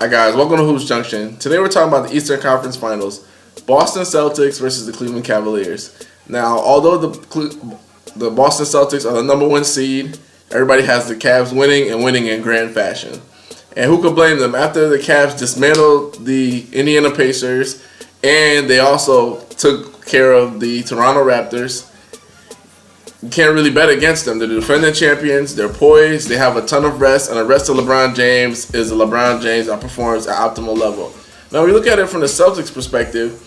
Hi guys, welcome to Hoops Junction. Today we're talking about the Eastern Conference Finals. Boston Celtics versus the Cleveland Cavaliers. Now, although the Boston Celtics are the number one seed, everybody has the Cavs winning and winning in grand fashion. And who could blame them? After the Cavs dismantled the Indiana Pacers and they also took care of the Toronto Raptors, you can't really bet against them. They're the defending champions. They're poised. They have a ton of rest, and the rest of LeBron James is a LeBron James that performs at optimal level. Now, we look at it from the Celtics perspective.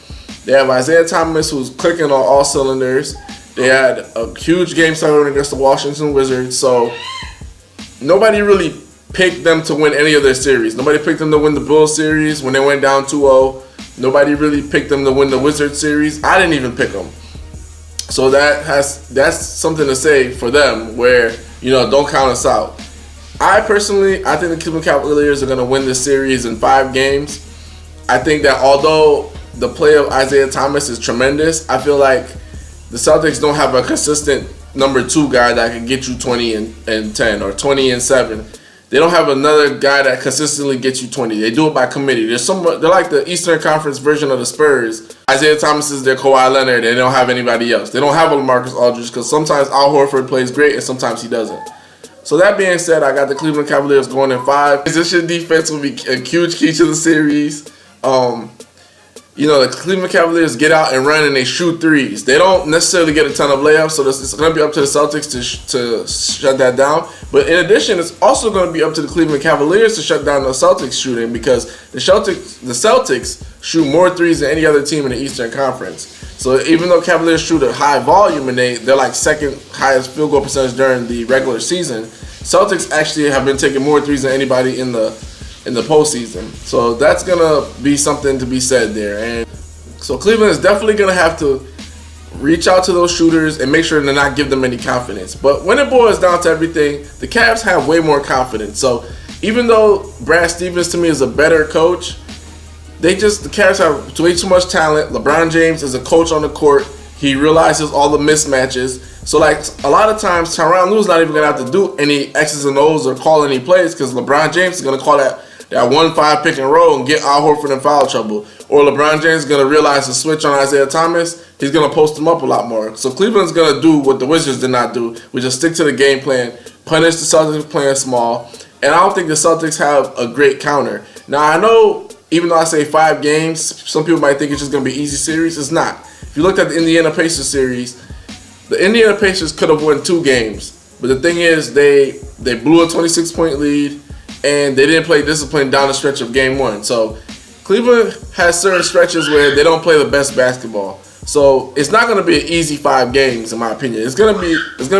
They have Isaiah Thomas, who's clicking on all cylinders. They had a huge game 7 against the Washington Wizards, so nobody really picked them to win any of their series. Nobody picked them to win the Bulls series when they went down 2-0. Nobody really picked them to win the Wizards series. I didn't even pick them. So that's something to say for them where, don't count us out. I think the Cleveland Cavaliers are going to win this series in 5 games. I think that although the play of Isaiah Thomas is tremendous, I feel like the Celtics don't have a consistent number 2 guy that can get you 20 and 10 or 20 and 7. They don't have another guy that consistently gets you 20. They do it by committee. They're like the Eastern Conference version of the Spurs. Isaiah Thomas is their Kawhi Leonard. They don't have anybody else. They don't have a LaMarcus Aldridge because sometimes Al Horford plays great and sometimes he doesn't. So that being said, I got the Cleveland Cavaliers going in 5. Position defense will be a huge key to the series. The Cleveland Cavaliers get out and run and they shoot threes. They don't necessarily get a ton of layups, so it's going to be up to the Celtics to shut that down. But in addition, it's also going to be up to the Cleveland Cavaliers to shut down the Celtics shooting because the Celtics shoot more threes than any other team in the Eastern Conference. So even though Cavaliers shoot a high volume and they're like second highest field goal percentage during the regular season, Celtics actually have been taking more threes than anybody in the postseason. So that's going to be something to be said there. And so Cleveland is definitely going to have to reach out to those shooters and make sure to not give them any confidence. But when it boils down to everything, the Cavs have way more confidence. So even though Brad Stevens to me is a better coach, the Cavs have way too much talent. LeBron James is a coach on the court. He realizes all the mismatches. So, a lot of times, Tyronn Lue's not even going to have to do any X's and O's or call any plays because LeBron James is going to call that 1-5 pick and roll and get Al Horford in foul trouble. Or LeBron James is going to realize the switch on Isaiah Thomas. He's going to post him up a lot more. So Cleveland's going to do what the Wizards did not do, which is stick to the game plan, punish the Celtics playing small. And I don't think the Celtics have a great counter. Now, I know, even though I say 5 games, some people might think it's just going to be an easy series. It's not. If you looked at the Indiana Pacers series, the Indiana Pacers could have won 2 games. But the thing is, they blew a 26-point lead. And they didn't play discipline down the stretch of game 1. So Cleveland has certain stretches where they don't play the best basketball. So it's not going to be an easy 5 games, in my opinion. It's going to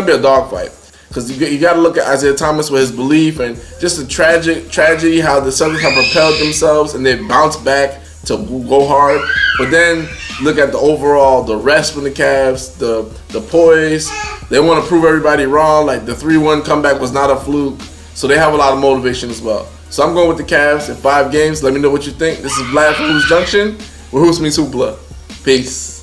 be a dogfight because you got to look at Isaiah Thomas with his belief and just the tragedy how the Celtics have propelled themselves and they bounced back to go hard. But then look at the rest from the Cavs, the poise. They want to prove everybody wrong. Like the 3-1 comeback was not a fluke. So they have a lot of motivation as well. So I'm going with the Cavs in 5 games. Let me know what you think. This is Vlad from Hoops Junction, where Hoops meets Hoopla. Peace.